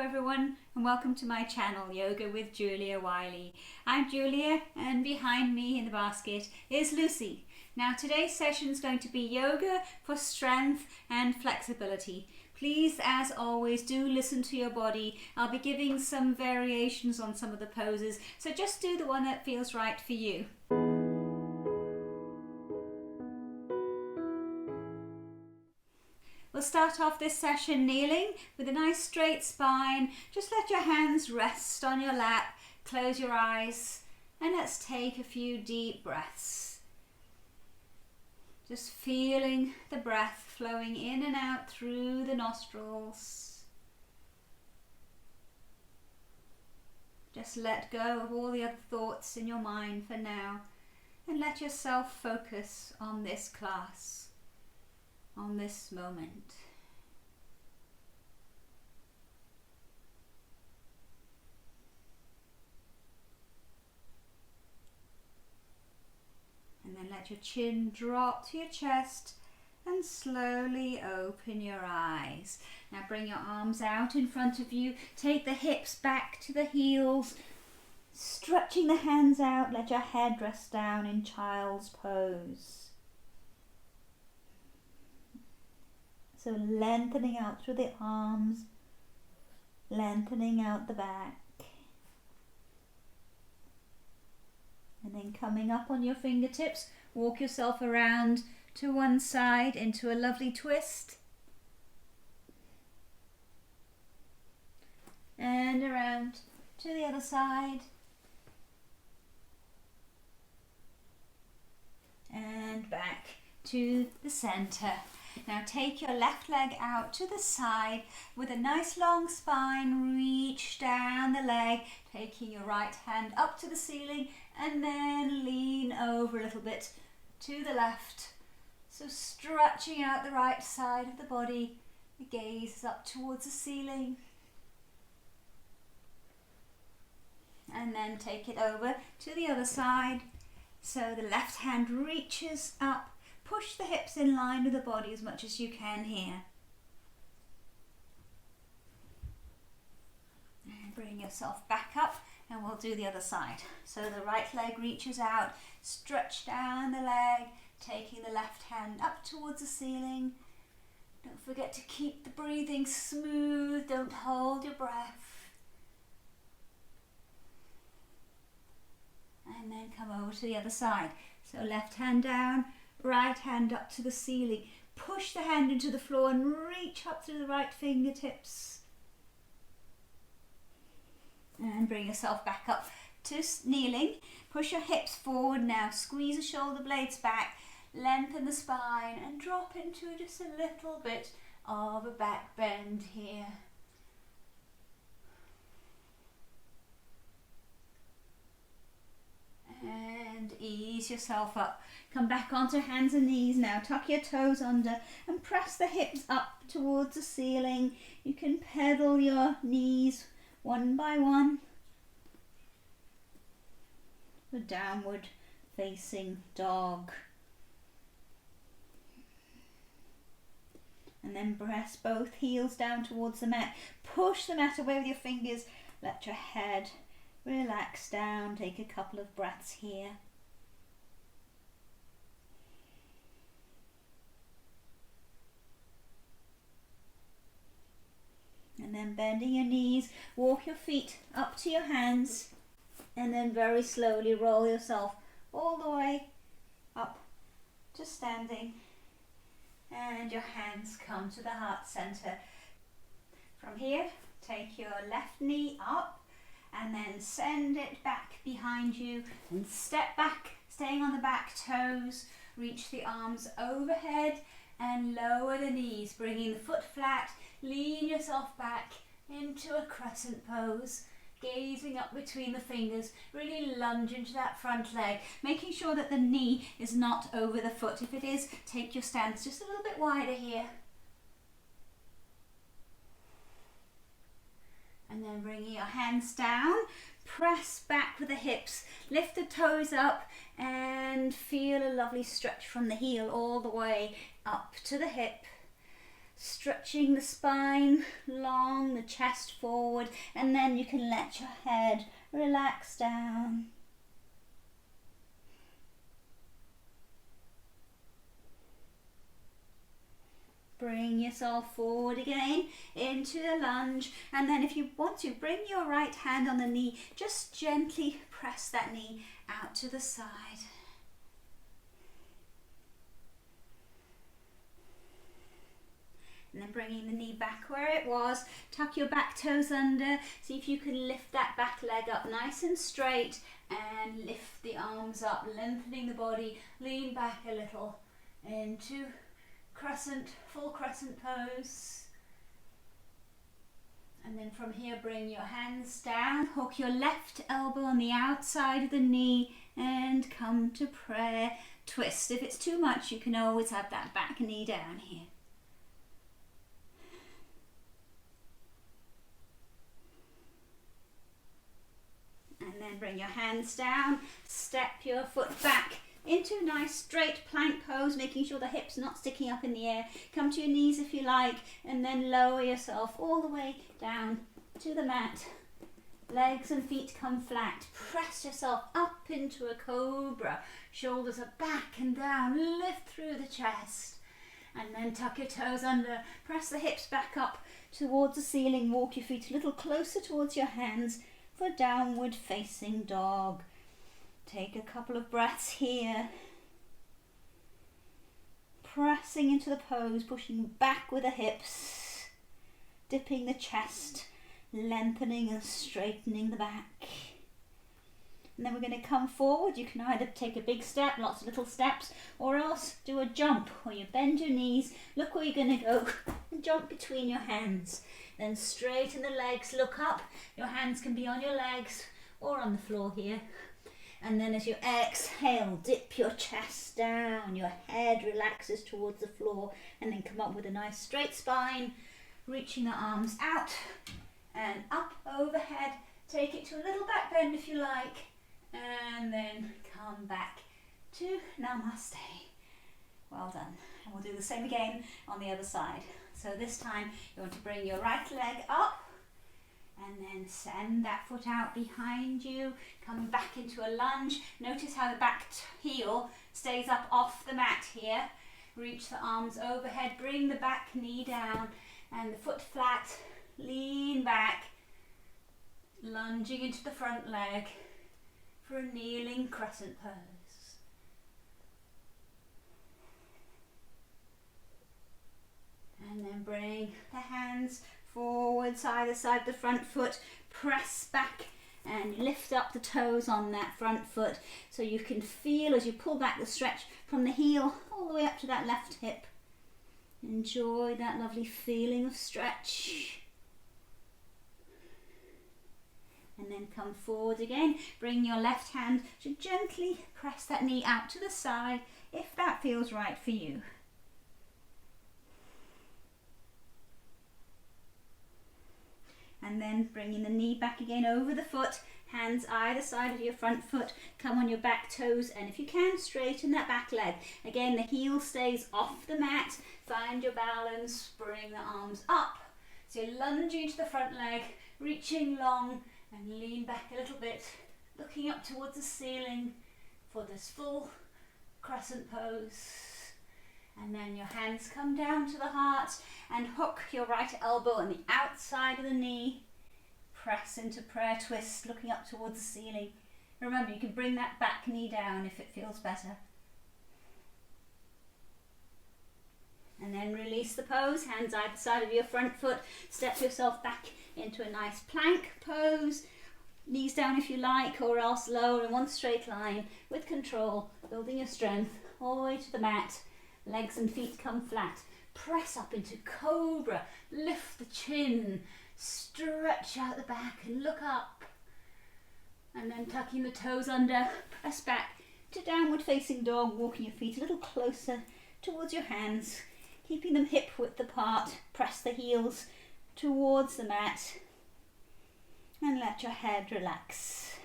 everyone, and welcome to my channel, Yoga with Julia Wylie. I'm Julia, and behind me in the basket is Lucy. Now today's session is going to be yoga for strength and flexibility. Please, as always, do listen to your body. I'll be giving some variations on some of the poses, so just do the one that feels right for you. We'll start off this session kneeling with a nice straight spine. Just let your hands rest on your lap, close your eyes, and let's take a few deep breaths. Just feeling the breath flowing in and out through the nostrils. Just let go of all the other thoughts in your mind for now and let yourself focus on this class. On this moment. And then let your chin drop to your chest and slowly open your eyes. Now bring your arms out in front of you. Take the hips back to the heels. Stretching the hands out, let your head rest down in child's pose. So lengthening out through the arms, lengthening out the back. And then coming up on your fingertips, walk yourself around to one side into a lovely twist. And around to the other side. And back to the center. Now take your left leg out to the side with a nice long spine. Reach down the leg, taking your right hand up to the ceiling and then lean over a little bit to the left. So stretching out the right side of the body, the gaze is up towards the ceiling. And then take it over to the other side. So the left hand reaches up. Push the hips in line with the body as much as you can here. And bring yourself back up and we'll do the other side. So the right leg reaches out, stretch down the leg, taking the left hand up towards the ceiling. Don't forget to keep the breathing smooth, don't hold your breath. And then come over to the other side. So left hand down, right hand up to the ceiling. Push the hand into the floor and reach up through the right fingertips. And bring yourself back up to kneeling. Push your hips forward now. Squeeze the shoulder blades back. Lengthen the spine and drop into just a little bit of a back bend here. And ease yourself up. Come back onto hands and knees now. Tuck your toes under and press the hips up towards the ceiling. You can pedal your knees one by one. The downward facing dog. And then press both heels down towards the mat. Push the mat away with your fingers. Let your head relax down. Take a couple of breaths here. And then bending your knees, walk your feet up to your hands and then very slowly roll yourself all the way up to standing. And your hands come to the heart center. From here, take your left knee up and then send it back behind you and step back, staying on the back toes. Reach the arms overhead and lower the knees, bringing the foot flat. Lean yourself back into a crescent pose, gazing up between the fingers. Really lunge into that front leg, making sure that the knee is not over the foot. If it is, take your stance just a little bit wider here. And then bringing your hands down, press back with the hips, lift the toes up and feel a lovely stretch from the heel all the way up to the hip. stretching the spine long, the chest forward, and then you can let your head relax down. Bring yourself forward again into a lunge, and then if you want to, bring your right hand on the knee, just gently press that knee out to the side. And then bringing the knee back where it was, tuck your back toes under, see if you can lift that back leg up nice and straight, and lift the arms up, lengthening the body, lean back a little into crescent, full crescent pose. And then from here, bring your hands down, hook your left elbow on the outside of the knee, and come to prayer twist. If it's too much, you can always have that back knee down here. And then bring your hands down, step your foot back into a nice straight plank pose, making sure the hips not sticking up in the air. Come to your knees if you like, and then lower yourself all the way down to the mat. Legs and feet come flat. Press yourself up into a cobra. Shoulders are back and down. Lift through the chest. And then tuck your toes under. Press the hips back up towards the ceiling. Walk your feet a little closer towards your hands for downward facing dog. Take a couple of breaths here. Pressing into the pose, pushing back with the hips, dipping the chest, lengthening and straightening the back. And then we're going to come forward. You can either take a big step, lots of little steps, or else do a jump where you bend your knees, look where you're going to go, and jump between your hands. Then straighten the legs, look up. Your hands can be on your legs or on the floor here. And then as you exhale, dip your chest down, your head relaxes towards the floor, and then come up with a nice straight spine, reaching the arms out and up overhead. Take it to a little back bend if you like, and then come back to Namaste. Well done. And we'll do the same again on the other side. So this time you want to bring your right leg up, and then send that foot out behind you, come back into a lunge. Notice how the back heel stays up off the mat here. Reach the arms overhead, bring the back knee down and the foot flat, lean back, lunging into the front leg for a kneeling crescent pose. And then bring the hands forwards, either side of the front foot, press back and lift up the toes on that front foot so you can feel as you pull back the stretch from the heel all the way up to that left hip. Enjoy that lovely feeling of stretch. And then come forward again. Bring your left hand to gently press that knee out to the side if that feels right for you. And then bringing the knee back again over the foot, hands either side of your front foot, come on your back toes, and if you can, straighten that back leg. Again, the heel stays off the mat, find your balance, bring the arms up. So you're lunging into the front leg, reaching long, and lean back a little bit, looking up towards the ceiling for this full crescent pose. And then your hands come down to the heart and hook your right elbow on the outside of the knee. Press into prayer twist, looking up towards the ceiling. Remember, you can bring that back knee down if it feels better. And then release the pose, hands either side of your front foot. Step yourself back into a nice plank pose. Knees down if you like, or else lower in one straight line with control, building your strength all the way to the mat. Legs and feet come flat. Press up into cobra. Lift the chin. Stretch out the back and look up. And then tucking the toes under. Press back to downward facing dog. Walking your feet a little closer towards your hands. Keeping them hip width apart. Press the heels towards the mat. And let your head relax.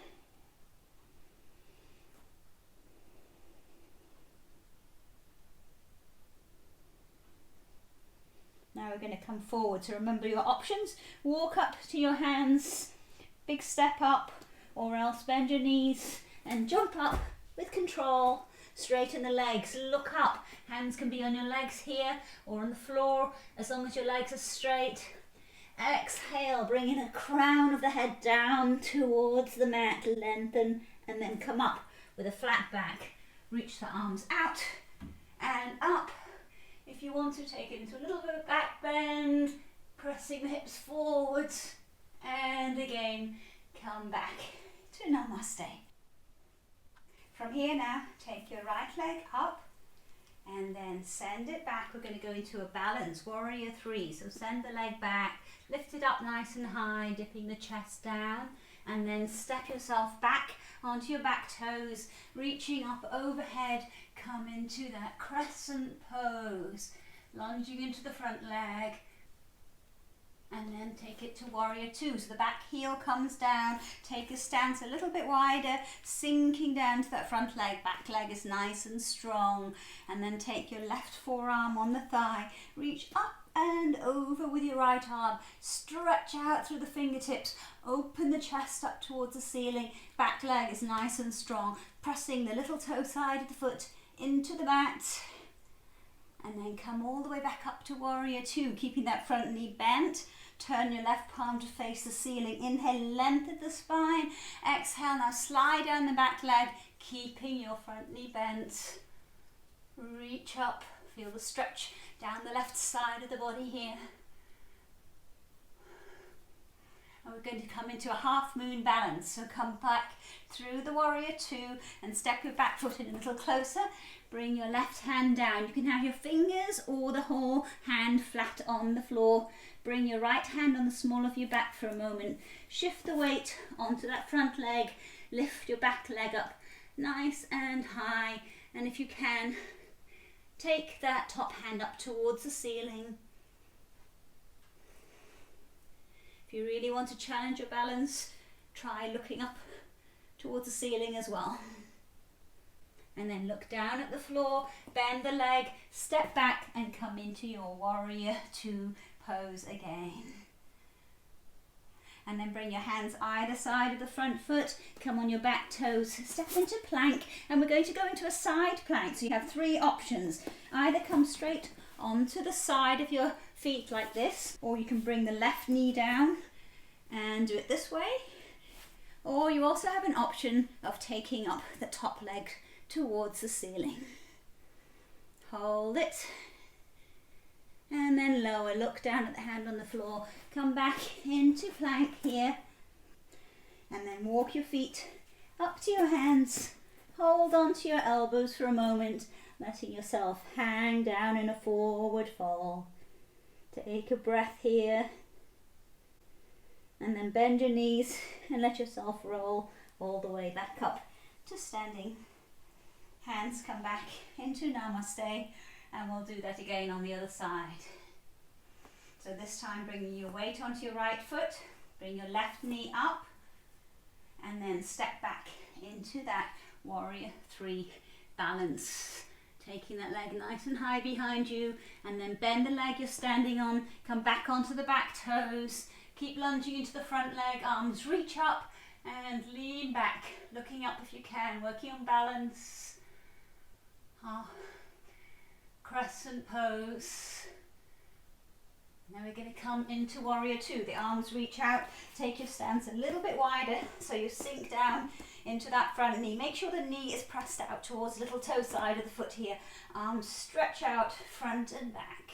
Now we're going to come forward. So remember your options. Walk up to your hands, big step up, or else bend your knees and jump up with control. Straighten the legs, look up. Hands can be on your legs here or on the floor, as long as your legs are straight. Exhale, bringing the crown of the head down towards the mat, lengthen, and then come up with a flat back. Reach the arms out and up. If you want to, take it into a little bit of back bend, pressing the hips forwards, and again, come back to Namaste. From here now, take your right leg up and then send it back. We're going to go into a balance, warrior three. So send the leg back, lift it up nice and high, dipping the chest down, and then step yourself back onto your back toes, reaching up overhead. Come into that crescent pose, lunging into the front leg, and then take it to warrior two. So the back heel comes down, take a stance a little bit wider, sinking down to that front leg. Back leg is nice and strong. And then take your left forearm on the thigh, reach up and over with your right arm, stretch out through the fingertips, open the chest up towards the ceiling. Back leg is nice and strong, pressing the little toe side of the foot into the mat. And then come all the way back up to warrior two, keeping that front knee bent. Turn your left palm to face the ceiling. Inhale, lengthen the spine. Exhale, now slide down the back leg, keeping your front knee bent. Reach up, feel the stretch down the left side of the body here. And we're going to come into a half moon balance. So come back through the warrior two and step your back foot in a little closer. Bring your left hand down. You can have your fingers or the whole hand flat on the floor. Bring your right hand on the small of your back for a moment. Shift the weight onto that front leg. Lift your back leg up nice and high. And if you can, take that top hand up towards the ceiling. If you really want to challenge your balance, try looking up towards the ceiling as well. And then look down at the floor, bend the leg, step back and come into your warrior two pose again. And then bring your hands either side of the front foot, come on your back toes, step into plank, and we're going to go into a side plank. So you have three options. Either come straight onto the side of your feet like this, or you can bring the left knee down and do it this way. Or you also have an option of taking up the top leg towards the ceiling. Hold it. And then lower, look down at the hand on the floor. Come back into plank here. And then walk your feet up to your hands. Hold on to your elbows for a moment, letting yourself hang down in a forward fold. Take a breath here. And then bend your knees and let yourself roll all the way back up to standing. Hands come back into Namaste, and we'll do that again on the other side. So this time bringing your weight onto your right foot, bring your left knee up, and then step back into that warrior three balance. Taking that leg nice and high behind you, and then bend the leg you're standing on, come back onto the back toes, keep lunging into the front leg, arms reach up and lean back, looking up if you can, working on balance. Crescent pose. Now we're going to come into warrior two. The arms reach out, take your stance a little bit wider so you sink down into that front knee. Make sure the knee is pressed out towards the little toe side of the foot here. Arms stretch out front and back.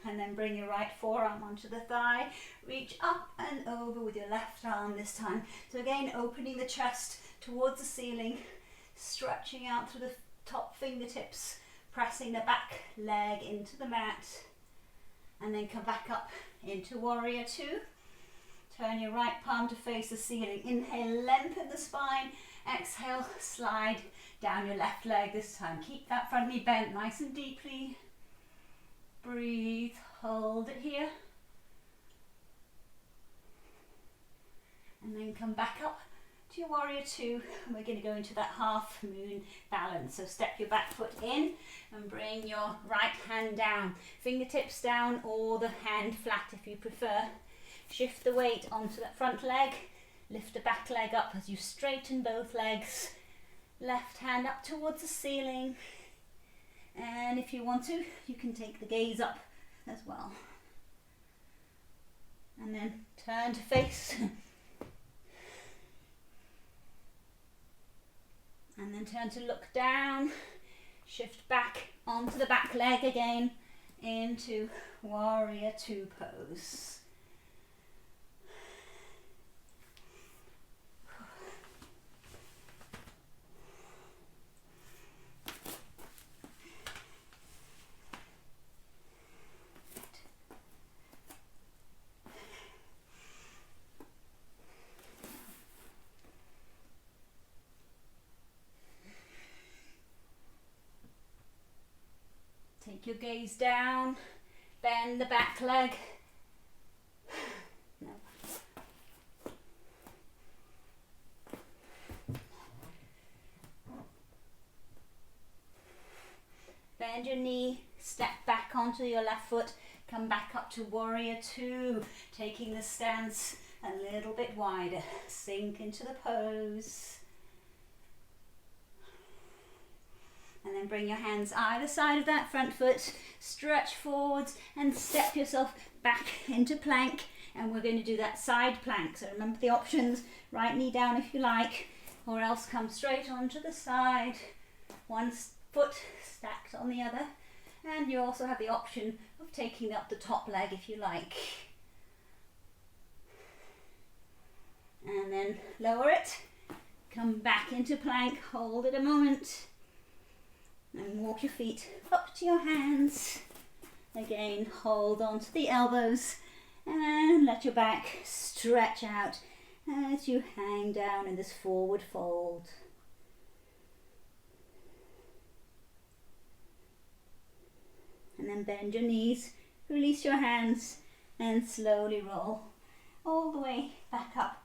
And then bring your right forearm onto the thigh. Reach up and over with your left arm this time. So again, opening the chest towards the ceiling, stretching out through the top fingertips, pressing the back leg into the mat, and then come back up into warrior two. Turn your right palm to face the ceiling. Inhale, lengthen the spine. Exhale, slide down your left leg this time. Keep that front knee bent nice and deeply. Breathe, hold it here. And then come back up to to your warrior two, and we're going to go into that half moon balance. So step your back foot in and bring your right hand down, fingertips down or the hand flat if you prefer. Shift the weight onto that front leg, lift the back leg up as you straighten both legs, left hand up towards the ceiling, and if you want to, you can take the gaze up as well. And then turn to face. And then turn to look down, shift back onto the back leg again into warrior two pose. Take your gaze down, bend the back leg. No. Bend your knee, step back onto your left foot, come back up to warrior two, taking the stance a little bit wider. Sink into the pose. And then bring your hands either side of that front foot, stretch forwards and step yourself back into plank. And we're going to do that side plank. So remember the options, right knee down if you like, or else come straight onto the side. One foot stacked on the other. And you also have the option of taking up the top leg if you like. And then lower it, come back into plank, hold it a moment. And walk your feet up to your hands. Again, hold on to the elbows and let your back stretch out as you hang down in this forward fold. And then bend your knees, release your hands and slowly roll all the way back up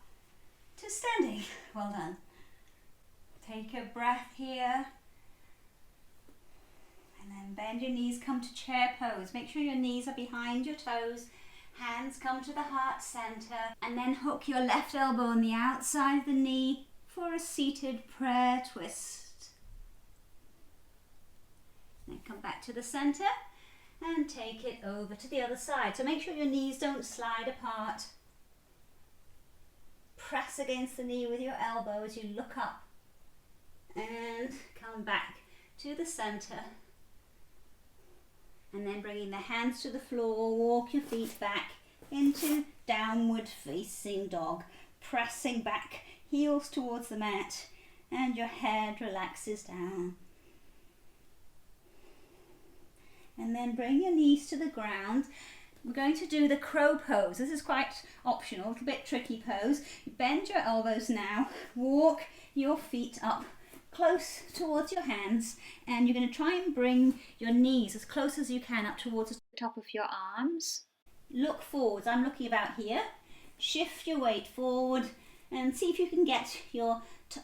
to standing. Well done. Take a breath here. And then bend your knees, come to chair pose. Make sure your knees are behind your toes. Hands come to the heart center. And then hook your left elbow on the outside of the knee for a seated prayer twist. Then come back to the center and take it over to the other side. So make sure your knees don't slide apart. Press against the knee with your elbow as you look up. And come back to the center. And then bringing the hands to the floor, walk your feet back into downward facing dog. Pressing back, heels towards the mat, and your head relaxes down. And then bring your knees to the ground. We're going to do the crow pose. This is quite optional, a little bit tricky pose. Bend your elbows now, walk your feet up close towards your hands, and you're going to try and bring your knees as close as you can up towards the top of your arms. Look forwards. I'm looking about here. Shift your weight forward and see if you can get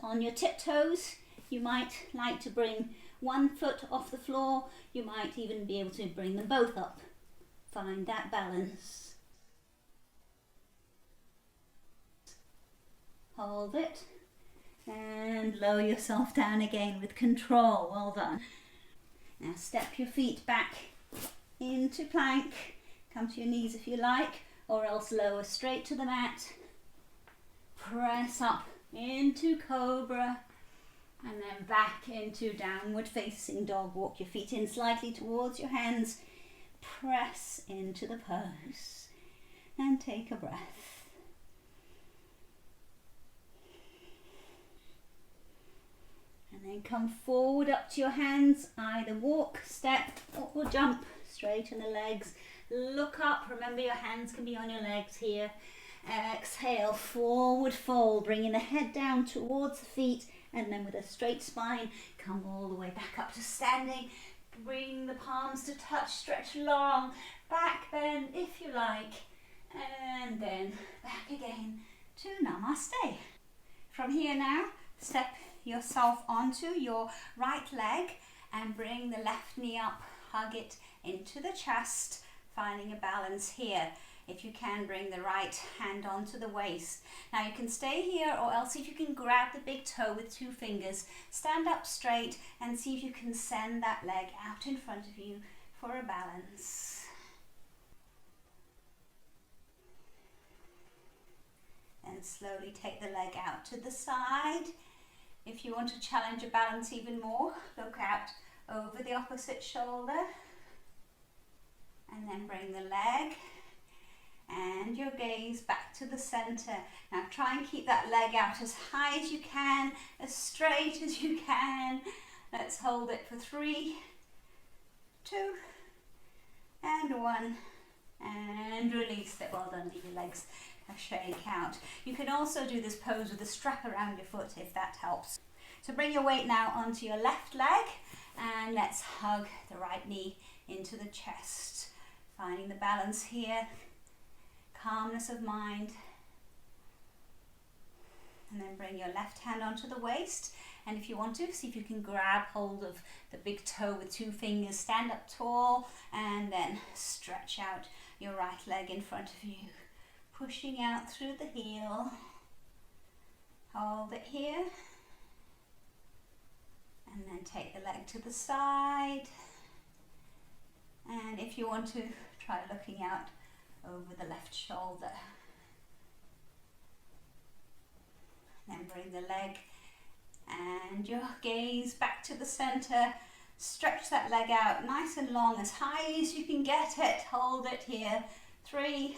on your tiptoes. You might like to bring one foot off the floor. You might even be able to bring them both up. Find that balance. Hold it. And lower yourself down again with control. Well done. Now step your feet back into plank. Come to your knees if you like, or else lower straight to the mat. Press up into cobra and then back into downward facing dog. Walk your feet in slightly towards your hands. Press into the pose and take a breath. And then come forward up to your hands, either walk, step or jump. Straighten the legs, look up, remember your hands can be on your legs here. Exhale, forward fold, bringing the head down towards the feet, and then with a straight spine, come all the way back up to standing. Bring the palms to touch, stretch long, back bend if you like, and then back again to Namaste. From here now, step yourself onto your right leg and bring the left knee up, hug it into the chest, finding a balance here. If you can, bring the right hand onto the waist. Now you can stay here, or else if you can grab the big toe with 2 fingers, stand up straight and see if you can send that leg out in front of you for a balance. Then slowly take the leg out to the side. If you want to challenge your balance even more, look out over the opposite shoulder. And then bring the leg and your gaze back to the center. Now try and keep that leg out as high as you can, as straight as you can. Let's hold it for 3, 2, and 1. And release it. Well done, leave your legs shake out. You can also do this pose with a strap around your foot if that helps. So bring your weight now onto your left leg and let's hug the right knee into the chest. Finding the balance here, calmness of mind. And then bring your left hand onto the waist, and if you want to, see if you can grab hold of the big toe with 2 fingers, stand up tall and then stretch out your right leg in front of you, pushing out through the heel. Hold it here and then take the leg to the side, and if you want to, try looking out over the left shoulder. Then bring the leg and your gaze back to the center. Stretch that leg out nice and long, as high as you can get it. Hold it here. 3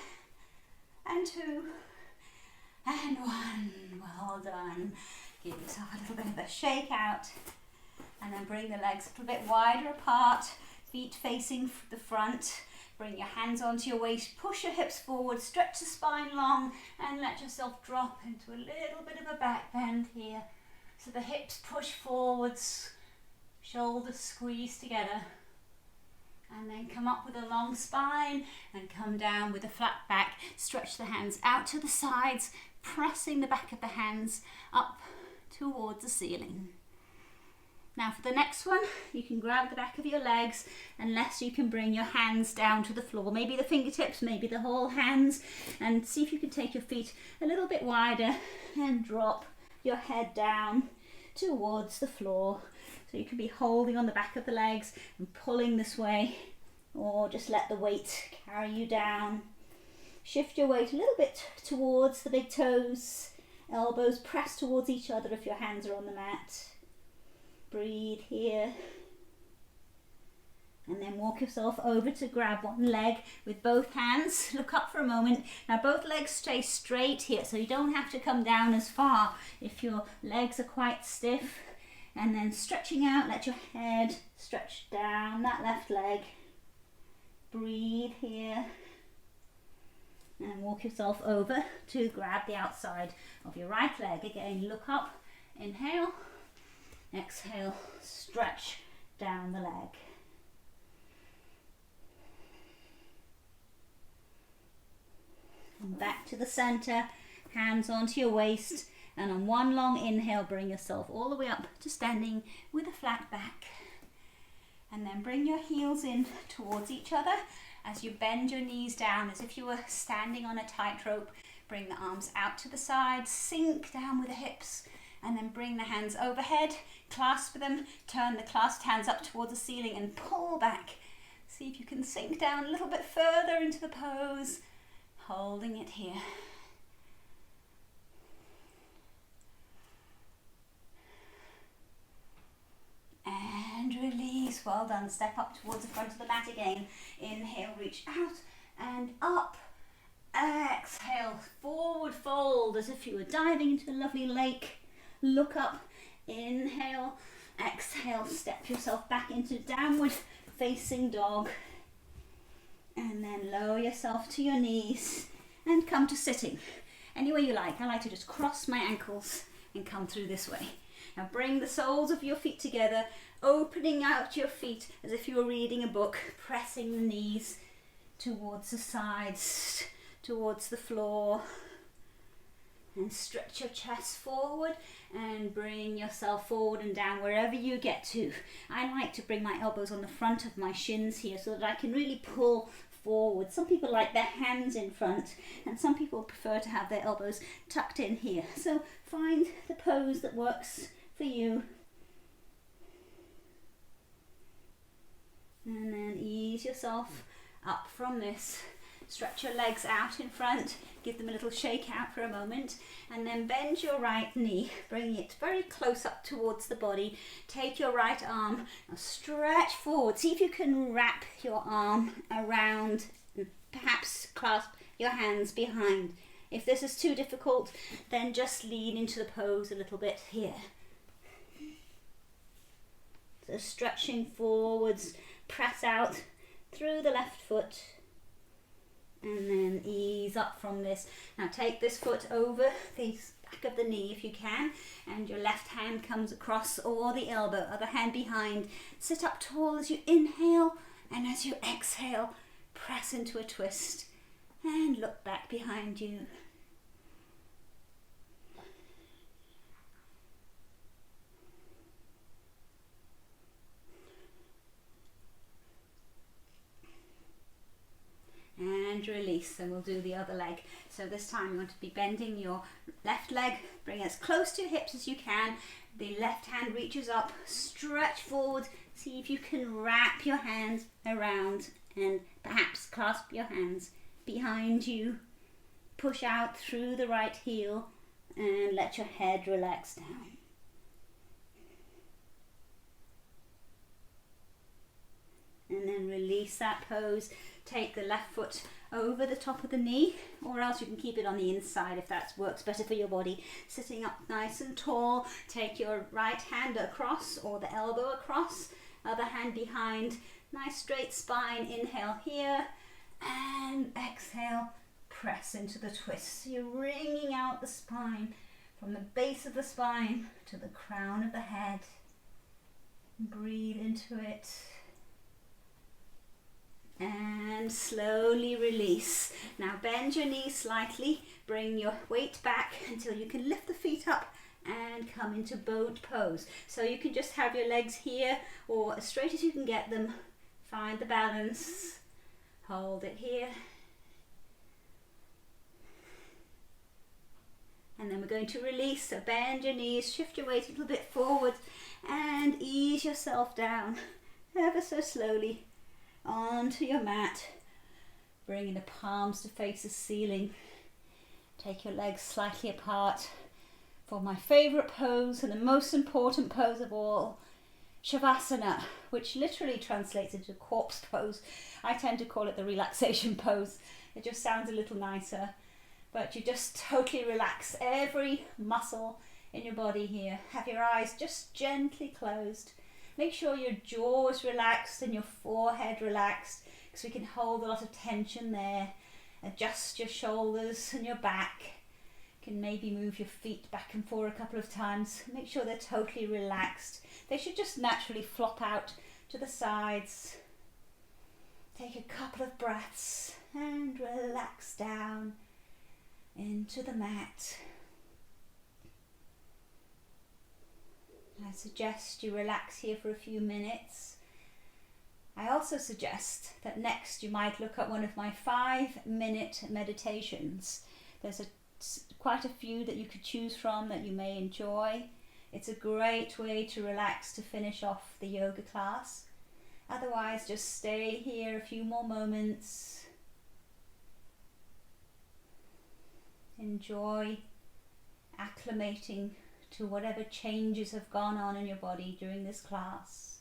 and 2 and 1. Well done. Give yourself a little bit of a shake out. And then bring the legs a little bit wider apart, feet facing the front. Bring your hands onto your waist, push your hips forward, stretch the spine long, and let yourself drop into a little bit of a back bend here. So the hips push forwards, shoulders squeeze together. And then come up with a long spine and come down with a flat back. Stretch the hands out to the sides, pressing the back of the hands up towards the ceiling. Now for the next one, you can grab the back of your legs, unless you can bring your hands down to the floor, maybe the fingertips, maybe the whole hands, and see if you can take your feet a little bit wider and drop your head down towards the floor. So you can be holding on the back of the legs and pulling this way, or just let the weight carry you down. Shift your weight a little bit towards the big toes, elbows pressed towards each other if your hands are on the mat. Breathe here. And then walk yourself over to grab one leg with both hands. Look up for a moment. Now both legs stay straight here, so you don't have to come down as far if your legs are quite stiff. And then stretching out, let your head stretch down that left leg. Breathe here. And walk yourself over to grab the outside of your right leg. Again, look up, inhale, exhale, stretch down the leg. And back to the center, hands onto your waist, and on one long inhale, bring yourself all the way up to standing with a flat back. And then bring your heels in towards each other as you bend your knees down as if you were standing on a tightrope. Bring the arms out to the side, sink down with the hips, and then bring the hands overhead, clasp them, turn the clasped hands up towards the ceiling and pull back. See if you can sink down a little bit further into the pose, holding it here. And release. Well done. Step up towards the front of the mat again. Inhale, reach out and up. Exhale, forward fold as if you were diving into a lovely lake. Look up. Inhale, exhale, step yourself back into downward facing dog. And then lower yourself to your knees and come to sitting. Any way you like. I like to just cross my ankles and come through this way. Now bring the soles of your feet together, opening out your feet as if you were reading a book, pressing the knees towards the sides, towards the floor. And stretch your chest forward and bring yourself forward and down wherever you get to. I like to bring my elbows on the front of my shins here so that I can really pull forward. Some people like their hands in front, and some people prefer to have their elbows tucked in here. So find the pose that works for you. And then ease yourself up from this. Stretch your legs out in front, give them a little shake out for a moment, and then bend your right knee, bring it very close up towards the body. Take your right arm, now stretch forward. See if you can wrap your arm around, and perhaps clasp your hands behind. If this is too difficult, then just lean into the pose a little bit here. So stretching forwards, press out through the left foot. And then ease up from this. Now take this foot over the back of the knee if you can, and your left hand comes across, or the elbow, other hand behind. Sit up tall as you inhale, and as you exhale, press into a twist and look back behind you. And release, and we'll do the other leg. So this time you want to be bending your left leg, bring it as close to your hips as you can. The left hand reaches up, stretch forward, see if you can wrap your hands around and perhaps clasp your hands behind you. Push out through the right heel and let your head relax down. And then release that pose. Take the left foot over the top of the knee, or else you can keep it on the inside if that works better for your body. Sitting up nice and tall, take your right hand across or the elbow across, other hand behind, nice straight spine. Inhale here and exhale, press into the twist. So you're wringing out the spine from the base of the spine to the crown of the head. Breathe into it. And slowly release. Now bend your knees slightly, bring your weight back until you can lift the feet up and come into boat pose. So you can just have your legs here or as straight as you can get them. Find the balance. Hold it here. And then we're going to release. So bend your knees, shift your weight a little bit forward and ease yourself down ever so slowly onto your mat, bringing the palms to face the ceiling. Take your legs slightly apart for my favorite pose and the most important pose of all, Shavasana, which literally translates into corpse pose. I tend to call it the relaxation pose. It just sounds a little nicer, but you just totally relax every muscle in your body here. Have your eyes just gently closed. Make sure your jaw is relaxed and your forehead relaxed, because we can hold a lot of tension there. Adjust your shoulders and your back. You can maybe move your feet back and forth a couple of times. Make sure they're totally relaxed. They should just naturally flop out to the sides. Take a couple of breaths and relax down into the mat. I suggest you relax here for a few minutes. I also suggest that next you might look at one of my 5-minute meditations. There's quite a few that you could choose from that you may enjoy. It's a great way to relax to finish off the yoga class. Otherwise, just stay here a few more moments. Enjoy acclimating to whatever changes have gone on in your body during this class.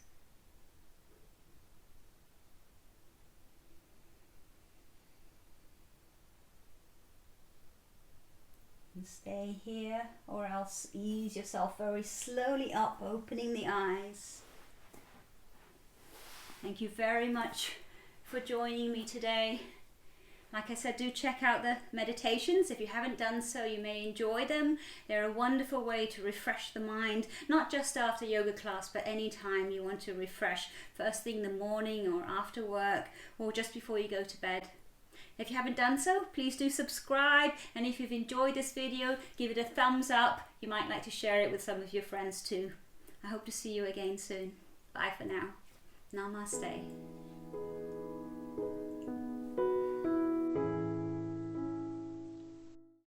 And stay here, or else ease yourself very slowly up, opening the eyes. Thank you very much for joining me today. Like I said, do check out the meditations. If you haven't done so, you may enjoy them. They're a wonderful way to refresh the mind, not just after yoga class, but any time you want to refresh, first thing in the morning or after work, or just before you go to bed. If you haven't done so, please do subscribe, and if you've enjoyed this video, give it a thumbs up. You might like to share it with some of your friends too. I hope to see you again soon. Bye for now. Namaste.